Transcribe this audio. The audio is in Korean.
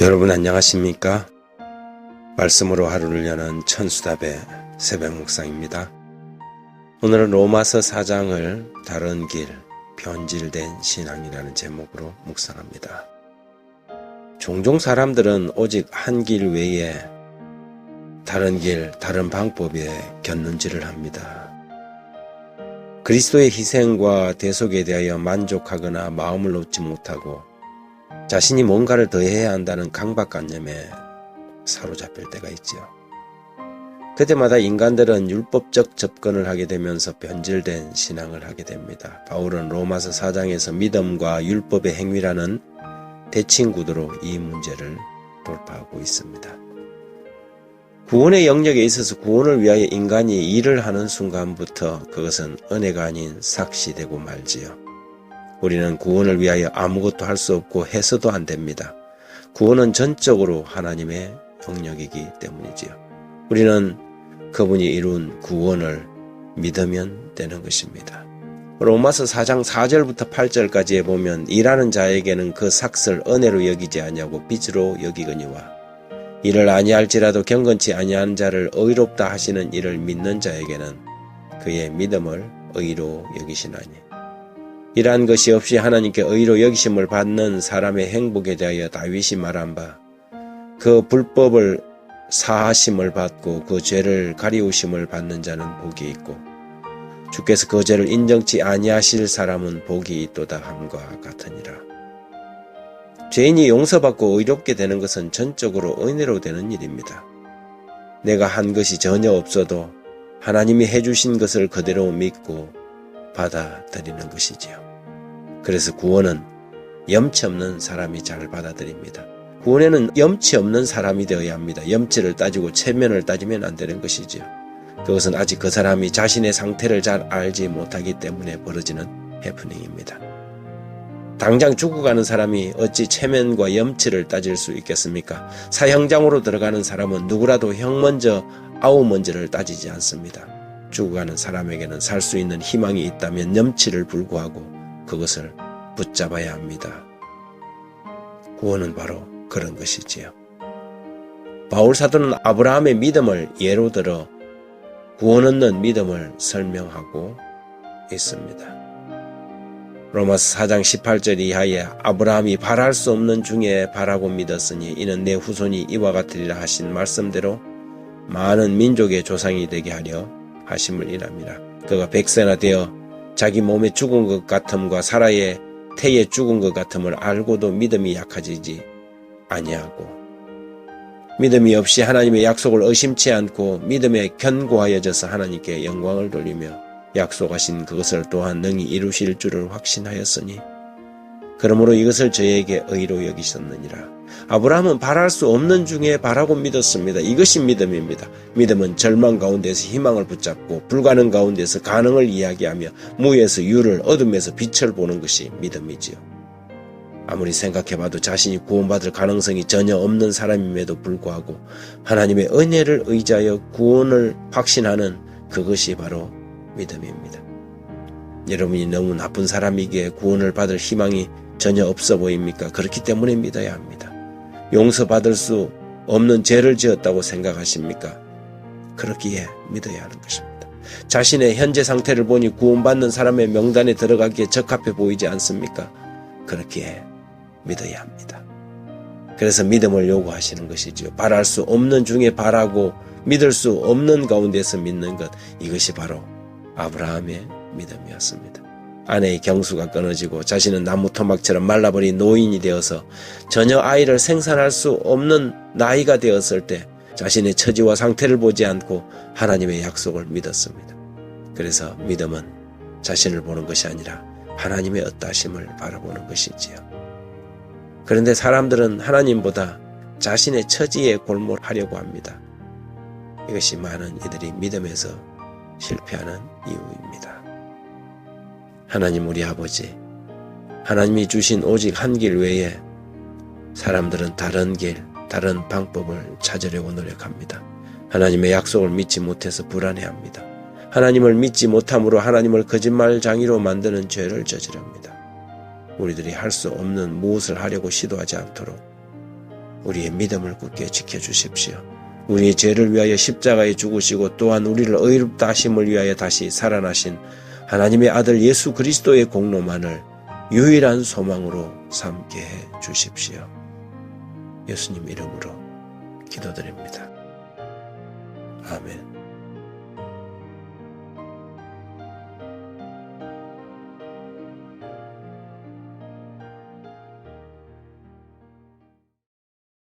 여러분 안녕하십니까? 말씀으로 하루를 여는 천수답의 새벽 묵상입니다. 오늘은 로마서 4장을 다른 길, 변질된 신앙이라는 제목으로 묵상합니다. 종종 사람들은 오직 한 길 외에 다른 길, 다른 방법에 곁눈질을 합니다. 그리스도의 희생과 대속에 대하여 만족하거나 마음을 놓지 못하고 자신이 뭔가를 더 해야 한다는 강박관념에 사로잡힐 때가 있지요. 그때마다 인간들은 율법적 접근을 하게 되면서 변질된 신앙을 하게 됩니다. 바울은 로마서 4장에서 믿음과 율법의 행위라는 대칭 구도로 이 문제를 돌파하고 있습니다. 구원의 영역에 있어서 구원을 위하여 인간이 일을 하는 순간부터 그것은 은혜가 아닌 삭시되고 말지요. 우리는 구원을 위하여 아무것도 할 수 없고 해서도 안 됩니다. 구원은 전적으로 하나님의 영역이기 때문이지요. 우리는 그분이 이룬 구원을 믿으면 되는 것입니다. 로마서 4장 4절부터 8절까지에 보면 일하는 자에게는 그 삭슬 은혜로 여기지 아니하고 빚으로 여기거니와 이를 아니할지라도 경건치 아니한 자를 의롭다 하시는 이를 믿는 자에게는 그의 믿음을 의로 여기시나니 이러한 것이 없이 하나님께 의로 여기심을 받는 사람의 행복에 대하여 다윗이 말한 바 그 불법을 사하심을 받고 그 죄를 가리우심을 받는 자는 복이 있고 주께서 그 죄를 인정치 아니하실 사람은 복이 있도다 함과 같으니라. 죄인이 용서받고 의롭게 되는 것은 전적으로 은혜로 되는 일입니다. 내가 한 것이 전혀 없어도 하나님이 해주신 것을 그대로 믿고 받아들이는 것이지요. 그래서 구원은 염치 없는 사람이 잘 받아들입니다. 구원에는 염치 없는 사람이 되어야 합니다. 염치를 따지고 체면을 따지면 안 되는 것이지요. 그것은 아직 그 사람이 자신의 상태를 잘 알지 못하기 때문에 벌어지는 해프닝입니다. 당장 죽어가는 사람이 어찌 체면과 염치를 따질 수 있겠습니까? 사형장으로 들어가는 사람은 누구라도 형 먼저 아우 먼저를 따지지 않습니다. 죽어가는 사람에게는 살 수 있는 희망이 있다면 염치를 불구하고 그것을 붙잡아야 합니다. 구원은 바로 그런 것이지요. 바울 사도는 아브라함의 믿음을 예로 들어 구원 얻는 믿음을 설명하고 있습니다. 로마서 4장 18절 이하에 아브라함이 바랄 수 없는 중에 바라고 믿었으니 이는 내 후손이 이와 같으리라 하신 말씀대로 많은 민족의 조상이 되게 하려 하심을 인함이라. 그가 100세나 되어 자기 몸에 죽은 것 같음과 사라의 태에 죽은 것 같음을 알고도 믿음이 약해지지 아니하고 믿음이 없이 하나님의 약속을 의심치 않고 믿음에 견고하여져서 하나님께 영광을 돌리며 약속하신 그것을 또한 능히 이루실 줄을 확신하였으니 그러므로 이것을 저에게 의로 여기셨느니라. 아브라함은 바랄 수 없는 중에 바라고 믿었습니다. 이것이 믿음입니다. 믿음은 절망 가운데서 희망을 붙잡고 불가능 가운데서 가능을 이야기하며 무에서 유를 어둠에서 빛을 보는 것이 믿음이지요. 아무리 생각해봐도 자신이 구원받을 가능성이 전혀 없는 사람임에도 불구하고 하나님의 은혜를 의지하여 구원을 확신하는 그것이 바로 믿음입니다. 여러분이 너무 나쁜 사람이기에 구원을 받을 희망이 전혀 없어 보입니까? 그렇기 때문에 믿어야 합니다. 용서받을 수 없는 죄를 지었다고 생각하십니까? 그렇기에 믿어야 하는 것입니다. 자신의 현재 상태를 보니 구원받는 사람의 명단에 들어가기에 적합해 보이지 않습니까? 그렇기에 믿어야 합니다. 그래서 믿음을 요구하시는 것이지요. 바랄 수 없는 중에 바라고 믿을 수 없는 가운데서 믿는 것, 이것이 바로 아브라함의 믿음이었습니다. 아내의 경수가 끊어지고 자신은 나무 토막처럼 말라버린 노인이 되어서 전혀 아이를 생산할 수 없는 나이가 되었을 때 자신의 처지와 상태를 보지 않고 하나님의 약속을 믿었습니다. 그래서 믿음은 자신을 보는 것이 아니라 하나님의 어떠하심을 바라보는 것이지요. 그런데 사람들은 하나님보다 자신의 처지에 골몰하려고 합니다. 이것이 많은 이들이 믿음에서 실패하는 이유입니다. 하나님 우리 아버지, 하나님이 주신 오직 한 길 외에 사람들은 다른 길, 다른 방법을 찾으려고 노력합니다. 하나님의 약속을 믿지 못해서 불안해합니다. 하나님을 믿지 못함으로 하나님을 거짓말장이로 만드는 죄를 저지릅니다. 우리들이 할 수 없는 무엇을 하려고 시도하지 않도록 우리의 믿음을 굳게 지켜주십시오. 우리의 죄를 위하여 십자가에 죽으시고 또한 우리를 의롭다 하심을 위하여 다시 살아나신 하나님의 아들 예수 그리스도의 공로만을 유일한 소망으로 삼게 해 주십시오. 예수님 이름으로 기도드립니다. 아멘.